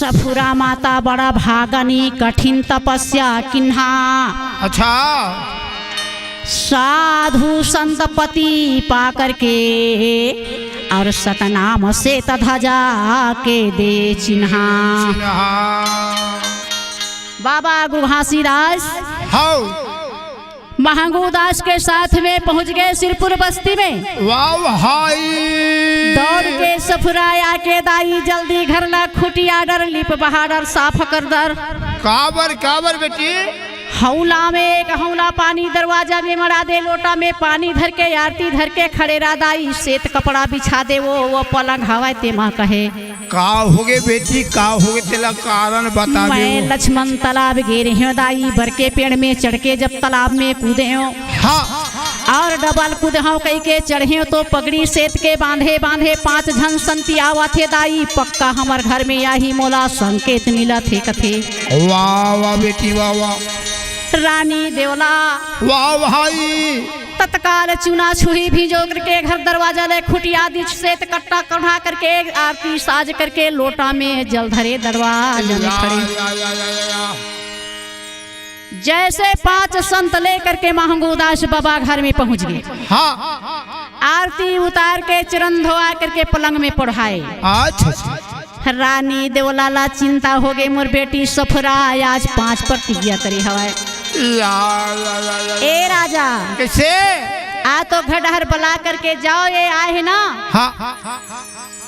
सफुरा माता बड़ा भागनी कठिन तपस्या किन्हा। अच्छा साधु संत पति पा करके और सतनाम से तध्वजा के दे चिन्हा। बाबा गुरु घासीदास महंगू दास के साथ में पहुंच गए सिरपुर बस्ती में। वाह हाय दौड़ के सफुराया के दाई जल्दी घर ला खुटिया डर लिप बहाडर साफ कर दर। काबर बेटी हौला में एक हौला पानी दरवाजा में मरा दे, लोटा में पानी धर के आरती धर के खड़े रादाई सेत कपड़ा बिछा दे। वो पलंग हवा ते माँ कहे का होगे बेटी का होगे तेला कारण बता। मैं लक्ष्मण तालाब गिर हूँ दाई बर के पेड़ में चढ़ के जब तालाब में कूदे हूँ। हाँ और डबल कूद हूँ कई के चढ़े तो पगड़ी सेत के बांधे बांधे 5 जन संती आवा थे दाई। पक्का हमार घर में यही मोला संकेत मिला थे कथे। वाह वाह बेटी वाह वाह रानी देवला वाह भाई तत्काल चुना छुही भिजो करके घर दरवाजा ले खुटिया दी से कट्टा कढ़ा करके आरती साज करके लोटा में जल धरे दरवाजा में खड़े। जैसे 5 संत ले करके महंगू दास बाबा घर में पहुंच गए। हाँ आरती उतार के चरण धोआ करके पलंग में पढ़ाए। अच्छा रानी देवलाला चिंता हो गई मोर बेटी सफरा आज 5 प्रतिज्ञा करी हवाए। ए राजा कैसे आ तो घडहर बला करके जाओ ये आए है ना। हाँ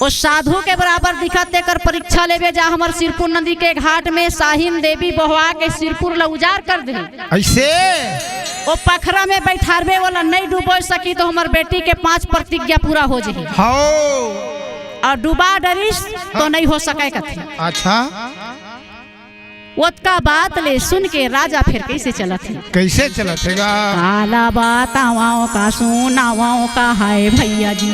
उस साधु के बराबर दिखत देकर परीक्षा लेवे जा। हमार सिरपुर नदी के घाट में साहिन देवी बहवा के सिरपुर ला उजार कर दे। ऐसे वो पखरा में बैठारवे वाला नहीं डूबो सकी तो हमार बेटी के 5 प्रतिज्ञा पूरा हो जाए। और डूबा डरिस तो नहीं हो सके कथे। अच्छा का बात ले सुन के राजा फिर कैसे चला थे। कैसे चला थेगा काला बतावाओ का सुनावाओ का हाय भैया जी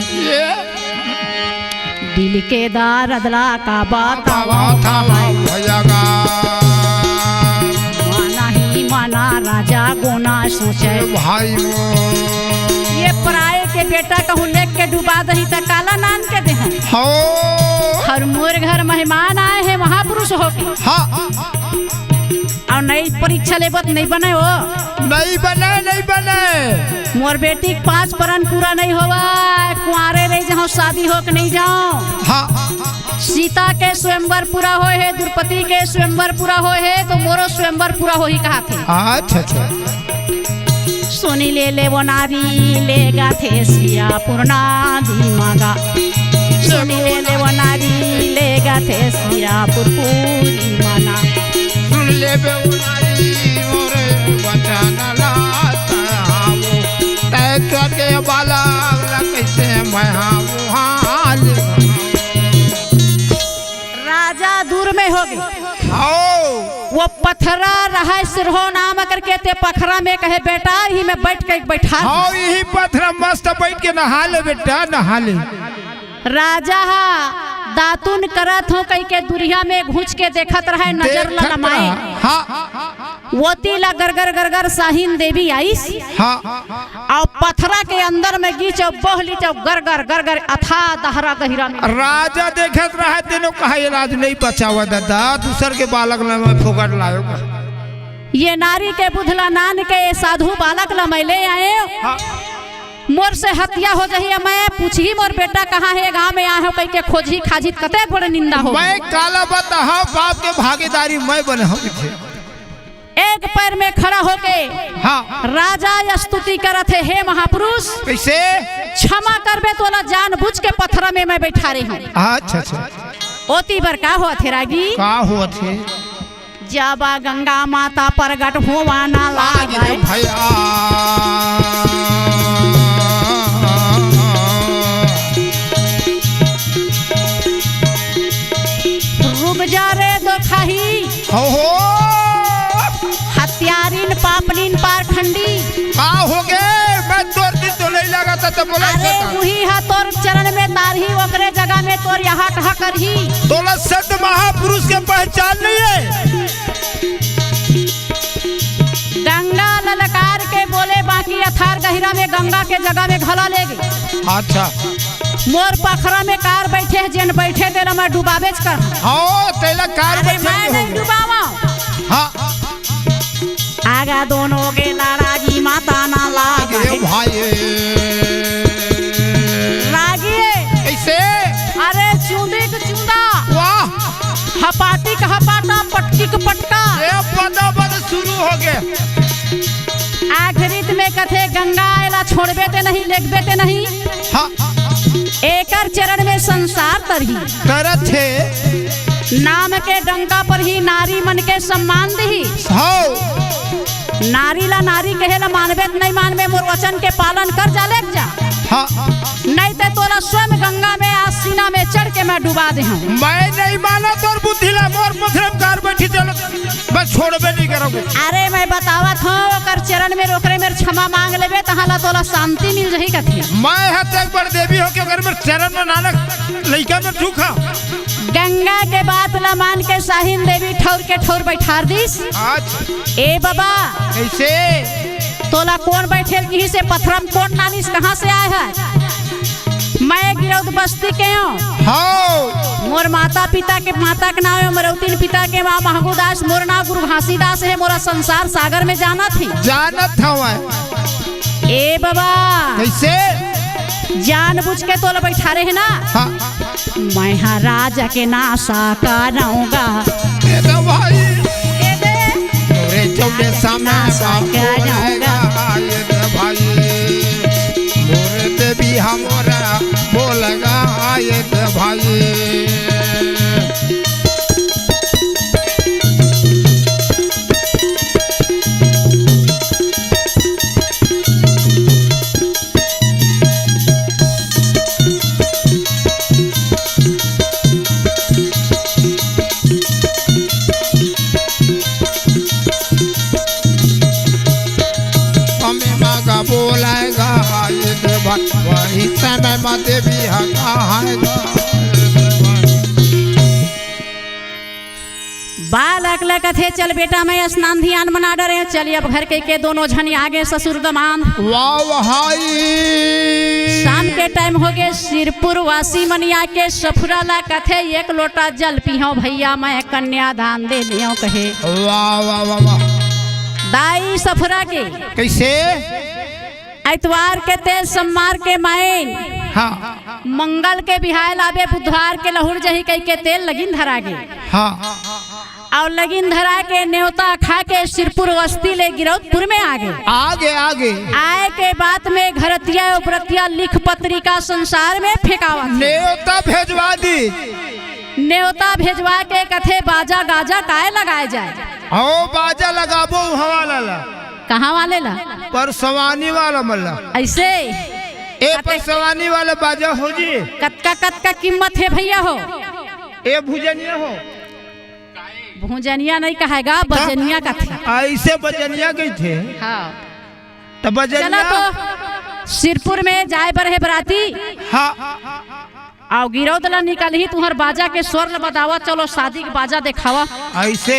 दिल के दारदला का बतावाओ का हाय भैया का माना ही माना राजा गोना सोचे भाई ये पराये के बेटा कहूँ लेक के डुबा दही तक काला नान के दे हर मोर घर मेहमान आए हैं महापुरुष होके। हाँ और नई परीक्षा लेबत नहीं बने हो नहीं बने मोर बेटी 5 परन पूरा नहीं होवा कुआरे रह जाओ शादी हो के नहीं जाओ। हाँ सीता के स्वयंवर पूरा हो है द्रौपदी के स्वयंवर पूरा हो है तो मोरो स्वयंवर पूरा हो ही कहा थे। अच्छा सोनी ले वो नारी लेगा थे सिया पूर्णा दी मांगा। सोनी ले वो नारी लेगा थे सिया पूरी माना। सुन ले बेउनारी मोरे वचन लातावो तय करके बाला कैसे मैं हाल। राजा दूर में हो गई। वो पथरा रहा सिरहो नाम करके ते पखरा में कहे बेटा ही में बैठ के बैठा। यही पथरा मस्त बैठ के नहा ले बेटा नहा ले। राजा दातुन करत हो कई के दुरिया में घुस के देखत रहे नजर लमाए। वोती ला गरगर गरगर साहिन देवी आईस। और पथरा के अंदर में गीच बहली गरगर गरगर अथा दहरा गहिरा में। राजा देखत रहे तेनो कहा ये राज नहीं बचावा दादा दूसर के बालक में फोकट लायो। ये नारी के बुधला नान के साधु बालक ला मैं ले आए। मोर से हत्या हो जाही मैं पूछी मोर बेटा कहाँ है गांव में आए हो कई के खोजी खाजी कते बड़े निंदा हो। मैं काला बता बाप के भागीदारी मैं बने हो। एक पैर में खड़ा होके राजा स्तुति करत है हे महापुरुष कैसे क्षमा करबे तो ला जानबूझ के पत्थर में मैं बैठा रही हूँ। अच्छा ओती बर का हुआ थे रागी का हुआ थे जाबा गंगा माता प्रगट होवा ना लागे भैया रुक जा रे दो खाही हो हत्यारिन पापनिन पारखंडी का हो गए मैं तोर दिन तो नहीं लगा था तो बोला अरे वही हा तोर चरण में तारही ओकरे जगह में तोर यहाँ कहा करही। तोला संत महापुरुष के पहचान नहीं है। गंगा ललकार के बोले बाकी अथार गहिरा में गंगा के जगह में घला ले गई। अच्छा मोर पखरा में कार बैठे जेन बैठे तेरा मैं डुबावेच कर तेला कार अरे मैं नहीं डुबावा आगा दोनों के लाराजी माता ना लागे भाई लागिए ऐसे अरे चूंदी का चूंदा वाह हपाटी का हपाटा पटकी का पटका ये बद शुरू हो गए आखिरी में कथे गंगा आयला छोड़बे ते नहीं लेगबे ते नहीं हाँ एकर चरण में संसार तरही करत है नाम के डंका पर ही नारी मन के सम्मान दी नारी ला नारी कहेला मानबे नहीं मानबे मोर वचन के पालन कर जा ले जा हाँ नहीं ते तोरा स्वयं गंगा में आसीना में चढ़ के मैं डुबा दे हूं मैं नहीं माना तोर बुद्धि ला मोर मुखरम कार बैठी चलो बस छोड़बे नहीं करोगे अरे मैं बतावत हूं ओकर चरण में रोकरे में क्षमा मांग लेबे तहाला तोला शांति मिल जही कथी मैं हत एक बार देवी हो के अगर मेरे चरण में नानक लइका में झुका गंगा के बात ला मान के साहिन देवी ठौर के ठौर बैठार दिस आज ए बाबा कैसे तोला कौन बैठेल की से पथरम कौन नालिस कहाँ से आए है मैं गिरौद बस्ती के हूँ हाँ मोर माता पिता के माता के नाम है मरौतीन पिता के माँ महगूदास मोर नाम गुरु घासीदास है मोरा संसार सागर में जाना थी जानत था ए बाबा कैसे जानबूझ के तोला बैठा रहे ना हाँ मैं राजा के नासा कराऊंगा भाई सामने भाई मोरे भी हमारा बोलगा आये भाई बोलेगा वही समय में देवी बालक लकथे चल बेटा मैं स्नान ध्यान मना डरे चलिए अब घर के दोनों झनी आगे ससुर दमान शाम के टाइम हो गए सिरपुर वासी मनिया के सफुरा ला कथे एक लोटा जल पियो भैया मैं कन्यादान दे दियो कहे वाह वाह वाह वाह दाई सफुरा के कैसे इतवार के तेज सम्मार के मायन हाँ मंगल के बिहाय लाबे बुधवार के लहुर जही कई के तेल लगिन धरा गे हाँ और लगिन धरा के न्योता खा के सिरपुर वस्ती ले गिरौदपुर में आगे आए के बाद में घरतिया उपरतिया लिख पत्रिका संसार में फेंकावा न्योता भेजवा दी न्योता भेजवा के कथे बाजा गाजा काय लगाए जाए ओ बाजा लगाबो हवा ला कहाँ वाले ला पर सवानी वाला मल्ला ऐसे ए पर सवानी वाला बाजा हो जी कतका कीमत है भैया हो ए भुजनिया हो भुजनिया नहीं कहेगा बजनिया का था ऐसे बजनिया गई थे हाँ तो बजनिया तो सिरपुर में जाए बर है बराती हाँ आओ गिरौदला निकल ही तुम्हार बाजा के स्वर बतावा चलो शादी के बाजा दिखावा ऐसे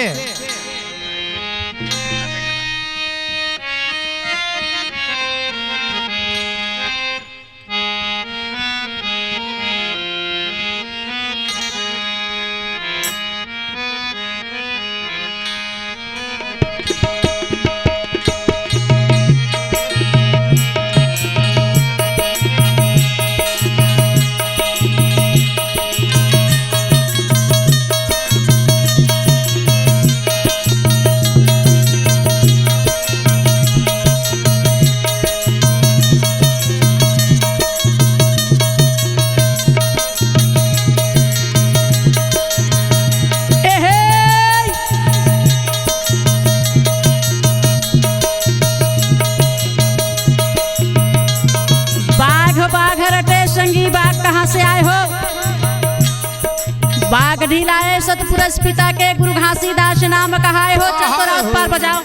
बाग ढिलाए सतपुरुष पिता के गुरु घासीदास नाम कहाए हो चतुरा पर बजाओ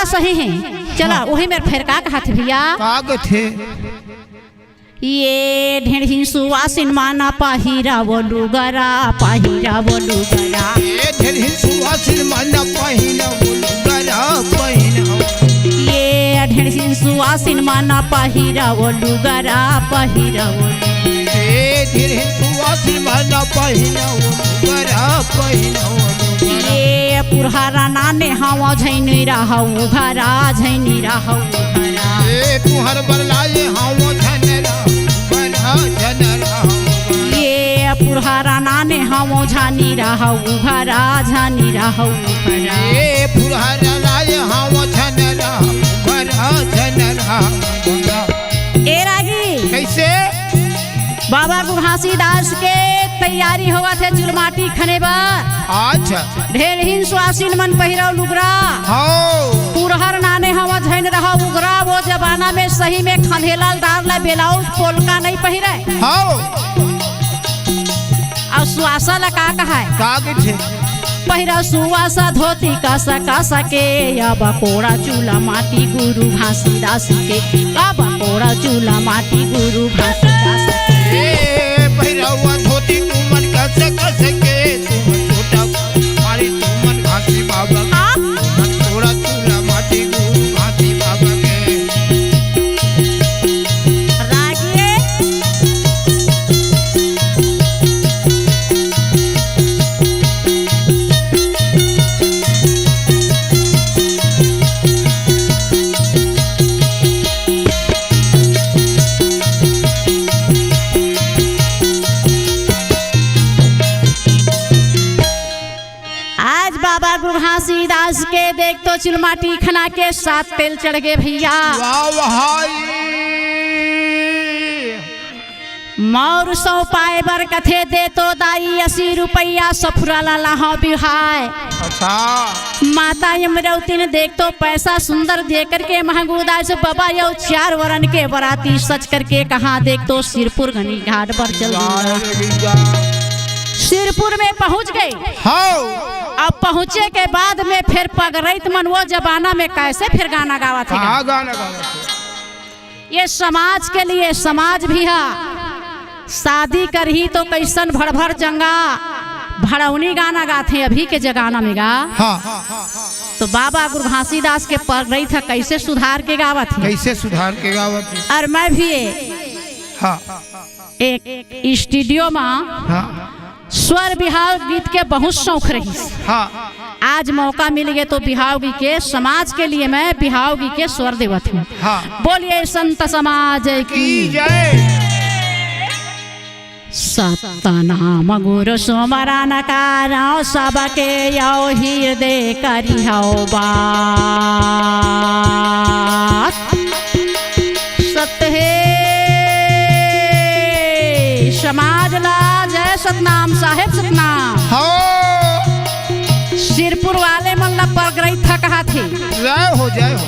सही है। चला वही मेरे फिर का कहा थे भैया, थे ये ढेढ़ी सुवासिन माना पहिरा वो लुगरा, पहिरा वो लुगरा, ये ढेढ़ी सुवासिन माना पहिरा वो लुगरा, पहिरा ये ढेढ़ी सुवासिन माना पहिरा वो लुगरा, पहिरा वो, ये ढेढ़ी सुवासिन माना पहिरा वो लुगरा, पहिरा ये पुरहरा नाने हवा झैनी रहू घरा, झैनी रहू घरा, ये तुहर बरलाए हवा झनरा घरा, झनरा ये पुरहरा नाने हवा झानी रहू घरा, झानी रहू घरा, ये पुरहरा लाए हवा झनरा घरा, झनरा ए रागी कैसे बाबा घासीदास के तैयारी हुआ थे चुलमाटी खने बार, अच्छा ढेर ही सुआसिन मन पहिरा लुगरा, पुरहर नाने हवा झैन रहा उगरा, वो जमाना में सही में खंधेलाल डारला बेलाउज पोलका नहीं पहिरे, और सुआसा ला का कहा है पहिरा सुवासा धोती कासा के, या बकोड़ा चूल्हा माटी गुरु घासीदास के, या बकोड़ा चूल्हा माटी गुरु घासीदास के, पहिरा हुआ धोती तुमन कस के, तुमन छोटा मारी तुमन घासी बाबा, तुमन थोड़ा चूल्हा माटी गुरु घासी बाबा के रागिए घासीदास के देख तो चुलमाटी खना के साथ तेल चढ़ गए भैया, मोर सौ पाए बर कथे दे तो दाई 80 रुपया सफुरा ला बिहाय, अच्छा माता यमरौती ने देख तो पैसा सुंदर दे करके महंगूदा से बाबा यो 4 वरन के बराती सच करके कहा देख तो सिरपुर घनी घाट पर चल सिरपुर में पहुंच गए। अब पहुंचे के बाद में फिर पगरैत मन वो जमाना में कैसे फिर गाना गावा थे, ये समाज के लिए समाज भी है, शादी कर ही तो कैसन भड़ भड़ जंगा भड़ौनी गाना गाते अभी के जमाना में गा, तो बाबा गुरु घासीदास के पगरैत था कैसे सुधार के गावा थे, कैसे सुधार के गावा थे। और मैं भी एक स्टूडियो में स्वर बिहाव गीत के बहुत शौक रही, आज मौका मिल गया तो बिहाव गीत के समाज के लिए मैं बिहाव गीत के स्वर देवत हूँ। बोलिए संत समाज की जय। सतनाम गुरु सुमरा नकारा सबके यो हृदय करियो बात, सत्य समाज ला जय सतनाम साहेब सतनाम, सिरपुर वाले मन ला पगरई था कहा थे जय हो जय हो,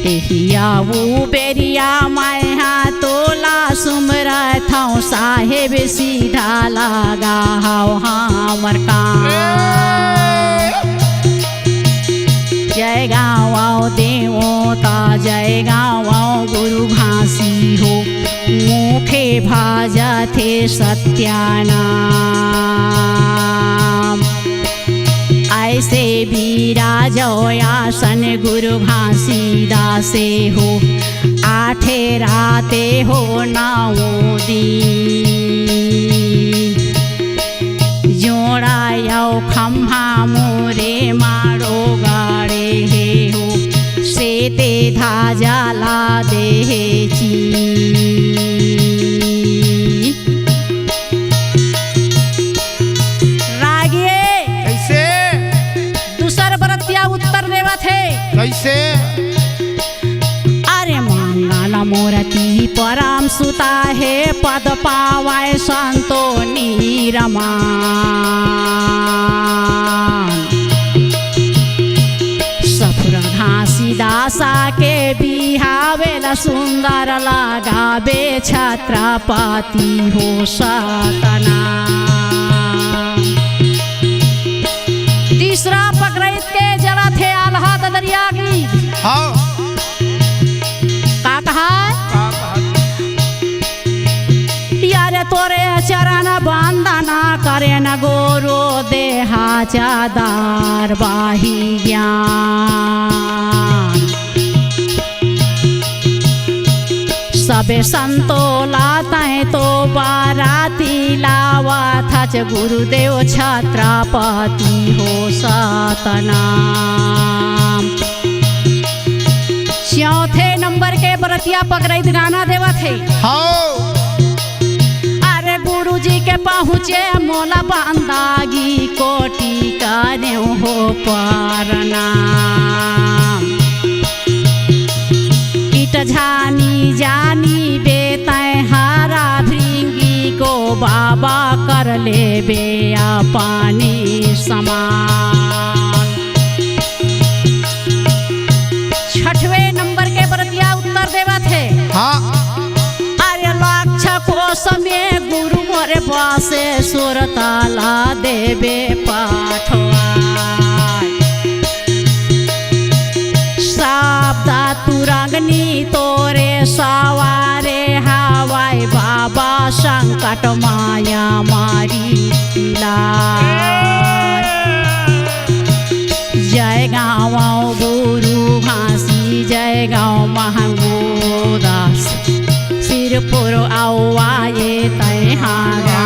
एहिया वो बेरिया माया तोला सुमरा था साहेब सीधा लगा हाव हमर काम, जय गाँव देवता जय गाँव गुरु घासी हो, मुखे भाजा थे सत्यानाम, ऐसे विराजोयासन गुरु घासीदासे हो, आठे राते हो 9 दिन, जोड़ा यो खम्हा मोरे मारो गाड़े हे हो, सेते धाजा ला दे ची, कैसे अरे मंगल मूर्ति परम सुता है पद पावाय संतो नीरमान, सफुर घासीदासा के बिहावेला सुंदर लगावे छत्रपति हो सतना, तीसरा पकड़ैत के जरा थे आल्हा दरिया की, हाँ का कहा यार तोरे चरण बंदना करे न गोरो देहा चादार बाही ज्ञान सबे संतो लाते तो बाराती लावा था गुरुदेव छत्रपति हो सतनाम। चौथे नंबर के बरतिया पकड़ैत गाना देवा थे हाँ अरे गुरुजी के पहुँचे मोला बंदागी कोटि करे हो परनाम ईट झानी जानी बेतै हारा भृंगी को बाबा कर ले बे पानी समान। छठवें नंबर के बरतिया उत्तर देवा थे हाँ अरे लाक्ष कोश में गुरु मोरे पासे सुर ताला देवे पाठवा शब्दा तुरंगनी तोरे सवारे हवाई बाबा संकट माया मारी लार। जय गाँव गुरु घासी जय गाँव महंगोदास सिरपुर आए तैहारा।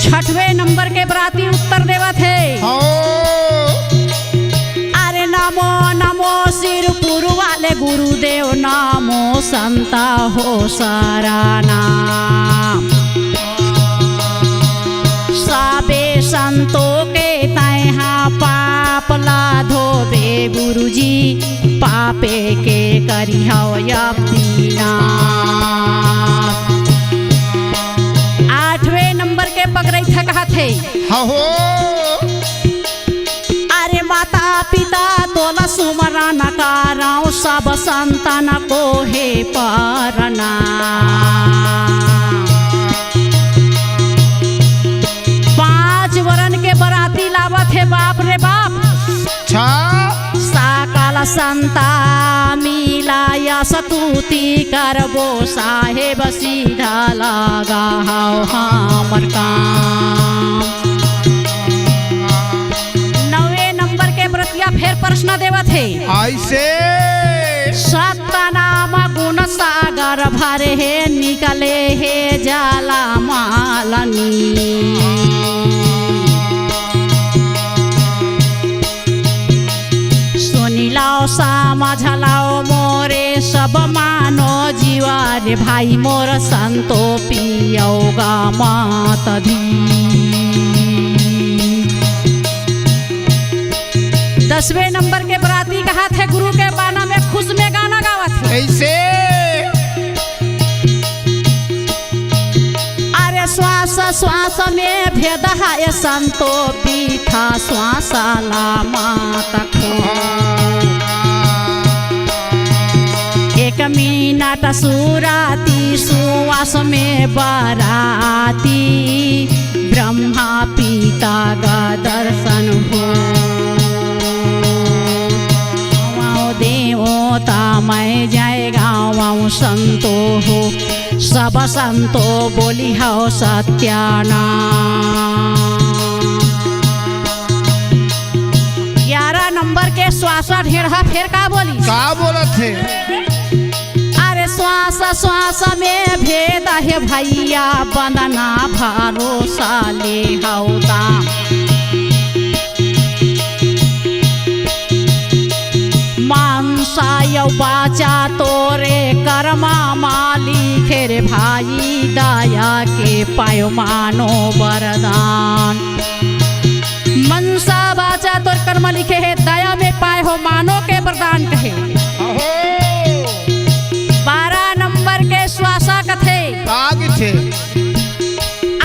छठवें नंबर के बराती उत्तर देवा थे अरे नमो नमो सिरपुर वाले गुरुदेव नामो संता हो सारा नाम सबे संतों के तैहा पाप लाधो बे गुरुजी पापे के करिहो यब्दीना। आठवें नंबर के पकड़ै था कहा थे हो अरे माता पिता तोला सुमरा नकाराओ सब संतान को हे परना पांच वरन के बराती लावत है बाप रे बाप साकाल संता मिलाया सतुति करबो साहेब सीधा लगा हमर काम। नवे नंबर के बरतिया फिर प्रश्न देवा थे ऐसे सतनाम गुण सागर भरे हे निकले हे जाला मालनी सुनिलाओ समझलाओ मोरे सब मानो जीवार भाई मोर संतो पियोगा मात धी। 10वें नंबर के बराती कहा थे गुरु के बाना में खुश में गाना गावा थे ऐसे अरे श्वास श्वास में भेद है संतो पीठा श्वास मात को एक मिनट सुराती सुवास में बराती ब्रह्मा पिता का दर्शन हो देवता मैं जय गाँव संतो हो सब संतो बोली हो सत्यानाम। 11 नंबर के श्वास ढेरहा फिर का बोली थे अरे श्वास श्वास में भेद है भैया बंदना भरोसा ले हौता मानसाय बाचा तोरे कर्मा मालिक रे भाई दया के पायो मानो वरदान। मनसा बाचा तोर कर्म लिखे है दया में पाए हो मानो के वरदान कहे। 12 नंबर के श्वासा कथे थे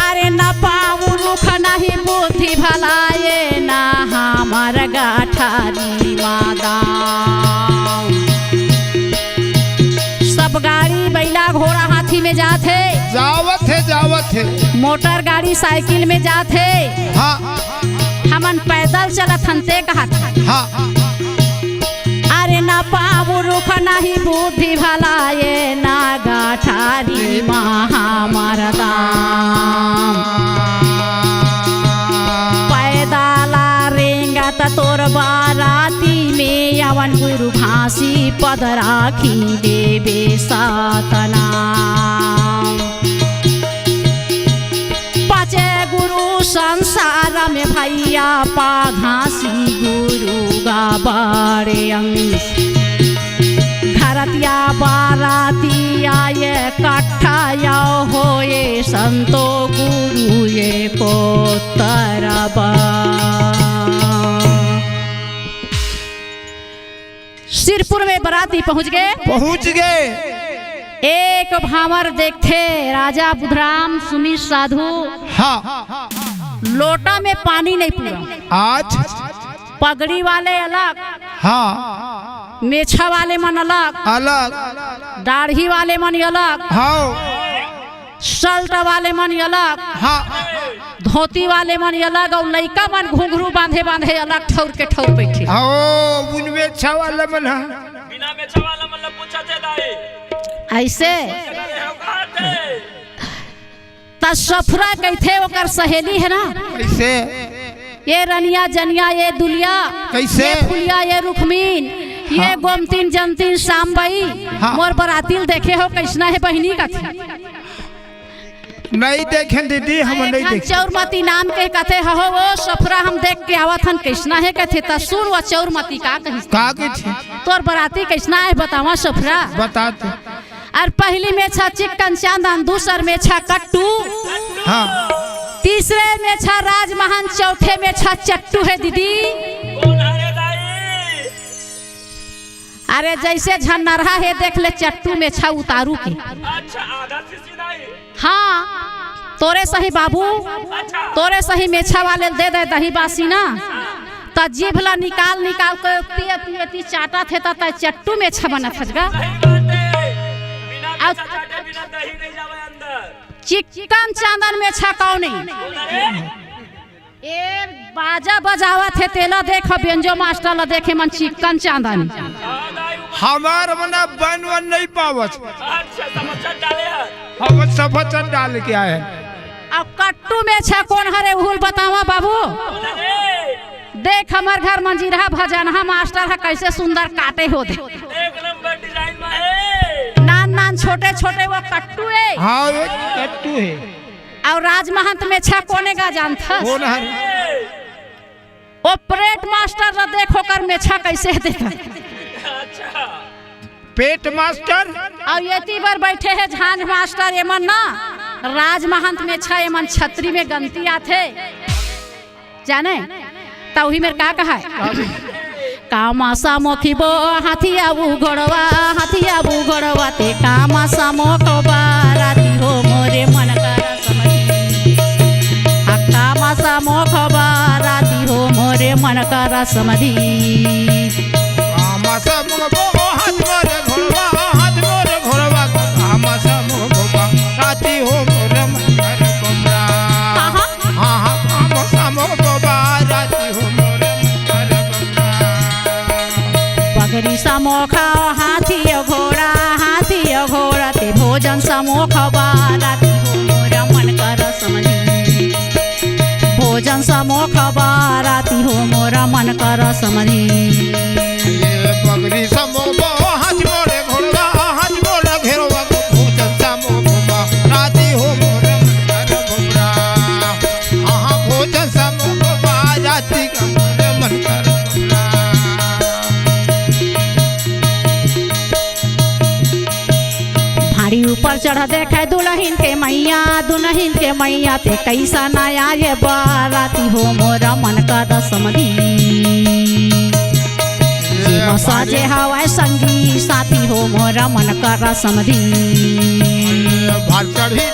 अरे न पाऊ रुख नहीं बुद्धि भलाए ना हमार गाठारी मादाम। सब गाड़ी बैला घोड़ा हाथी में जाते जावत है मोटर गाड़ी साइकिल में जाते हाँ हमन पैदल चलत हनते कहत हाँ अरे ना पाऊ रुख नहीं बुद्धि भला ये ना गाठारी महामरदा पैदला रेंगत तोर बाराती में यवन गुरु घासी पद राखी देवे सातना पाचे गुरु संसार में भैया पा घासी गुरु गा बड़े अंश घरतिया बाराती आये कट्ठा या होए संतो गुरु ये को तरबा सिरपुर में बराती पहुंच गए एक भावर देखते राजा बुधराम सुमित साधु हाँ लोटा में पानी नहीं पूरा आज पगड़ी वाले अलग हाँ मेछा वाले मन अलग दाढ़ी वाले मन अलग हाँ शर्ट वाले मन अलग हाँ धोती वाले मन अलग और लइका मन घुंघरू बांधे बांधे अलग ठौर के ठौर बैठे उनमें छा वाला मन बिना में छवाला मतलब पूछा थे दाई ऐसे त सफरा कहते ओकर सहेली है ना कैसे ये रनिया जनिया ये दुलिया कैसे? ये फुलिया ये रुखमीन ये गोमतीन जनतीन शामबाई हाँ। मोर बरातिल देखे हो कैसना है बहिनी का थी नहीं देखें दीदी हम नहीं देखे चौरमती नाम के कहते हो वो सफरा हम देख के आवत हन कैसना है कहते त सुन वो चौरमती का कही का के थे तोर बराती कैसना है बतावा सफरा बता दे और पहली में छा चिकन चांदन दूसर में छा कट्टू हाँ तीसरे में छा राजमहल चौथे में छा चट्टू है दीदी कौन है दाई अरे जैसे झन्नरहा है देख ले चट्टू में छा उतारू के अच्छा आधा सीसी दाई हाँ तोरे सही बाबू अच्छा तोरे सही मेछा वाले दे दे दही बासी ना त जीभ ला निकाल निकाल के पिए पिए ती चाटा थे त चट्टू में छा बना थजगा सही बात है बिना में चाटे बिना दही नहीं जावे अंदर चिकन चांदन में छा कौ नहीं ए बाजा बजावा थे तेला देख बेंजो मास्टर ला देखे मन चिकन चांदन हमार मना बन वन नहीं पावत अच्छा समझ डाले है हम सफरचंद डाल के आए अब कट्टू में छा कौन हरे भूल बतावा बाबू देख हमार घर मंजीरा भजनहा मास्टर है कैसे सुंदर काटे हो दे एक नंबर डिजाइन में है नान नान छोटे छोटे वो कट्टू है हाँ एक कट्टू है और राजमहंत में छा कोने का जानता कौन है ऑपरेट मास्टर ला देखो कर में छा कैसे देखा अच्छा पेट मास्टर और ये तीबर बैठे है झांझ मास्टर एमन ना राजमहंत में छा एमन छतरी में गंती आथे जाने तो वही मेरे का कहा है कामासा मोखिबो हाथिया बु घोड़वा ते कामासा मोखबा राती हो मोरे मन कर समझी कामासा मोखबा राती हो मोरे मन कर समझी कामासा मोखबा हाथ मोरे घोड़वा कामासा मोखबा राती हो मोरे मन कर कमरा हाँ कामासा मोखबा राती हो मोरे मन कर कमरा पगड़ी समोखा हाथी घोड़ा ते भोजन समोखबा राती हो मोरा मन कर समझी भोजन समोखबा राती हो मोरा मन कर समझी ये पगड़ी समोखबा हाथ मोरे घोड़वा घेरवा भोजन समोखबा राती हो मोरे मन कर कमरा हाँ भोजन समोखबा राती का मोरे मन कर कमरा भारी ऊपर चढ़ देखे दुल्हन के मैया ते कैसा नया ये बाराती हो मोरा मन कर समझी साजे हवाए संगी साथी हो मोरा मन कर समझी भार चढ़ी